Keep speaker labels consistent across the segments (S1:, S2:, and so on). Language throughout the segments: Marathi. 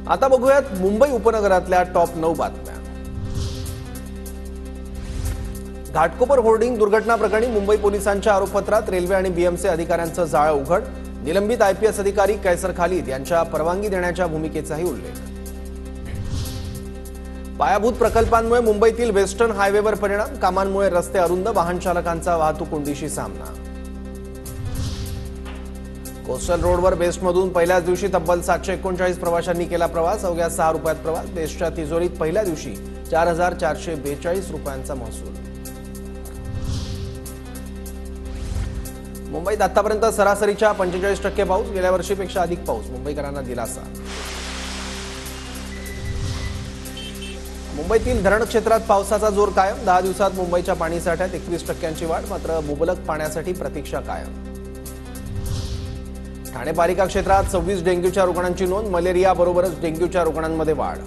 S1: आता बघूयात मुंबई उपनगरातल्या टॉप 9 बातम्या। घाटकोपर होर्डिंग दुर्घटना प्रकरणी मुंबई पोलिसांच्या आरोपपत्रात रेल्वे आणि बीएमसी अधिकाऱ्यांचं जाळं उघड। निलंबित आयपीएस अधिकारी कैसर खालिद यांच्या परवानगी देण्याच्या भूमिकेचाही उल्लेख। पायाभूत प्रकल्पांमुळे मुंबईतील वेस्टर्न हायवेवर परिणाम, कामांमुळे रस्ते अरुंद, वाहन चालकांचा वाहतूक कोंडीशी सामना। कोस्टल रोडवर बेस्टमधून पहिल्याच दिवशी तब्बल 739 प्रवाशांनी केला प्रवास, अवघ्या 6 रुपयात प्रवास। बेस्टच्या तिजोरीत पहिल्या दिवशी 4442 रुपयांचा महसूल। मुंबईत आतापर्यंत सरासरीच्या 45% पाऊस, गेल्या वर्षीपेक्षा अधिक पाऊस, मुंबईकरांना दिलासा। मुंबईतील धरण क्षेत्रात पावसाचा जोर कायम, 10 दिवसात मुंबईच्या पाणीसाठ्यात 21% वाढ, मात्र मुबलक पाण्यासाठी प्रतीक्षा कायम। ठाणे पालिका क्षेत्रात 26 डेंग्यूच्या रुग्णांची नोंद, मलेरियाबरोबरच डेंग्यूच्या रुग्णांमध्ये वाढ।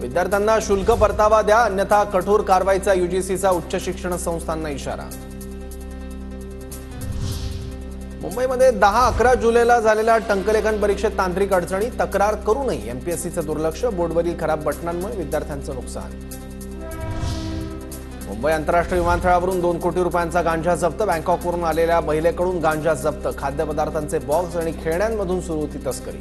S1: विद्यार्थ्यांना शुल्क परतावा द्या, अन्यथा कठोर कारवाईचा यूजीसीचा उच्च शिक्षण संस्थांना इशारा। मुंबईमध्ये 10-11 जुलैला झालेल्या टंकलेखन परीक्षेत तांत्रिक अडचणी, तक्रार करूनही एमपीएससीचं दुर्लक्ष, बोर्डवरील खराब बटनांमुळे विद्यार्थ्यांचं नुकसान। मुंबई आंतरराष्ट्रीय विमानतळावरून 2 कोटी रुपयांचा गांजा जप्त, बँकॉकवरून आलेल्या महिलेकडून गांजा जप्त, खाद्यपदार्थांचे बॉक्स आणि खेळण्यांमधून सुरू होती तस्करी।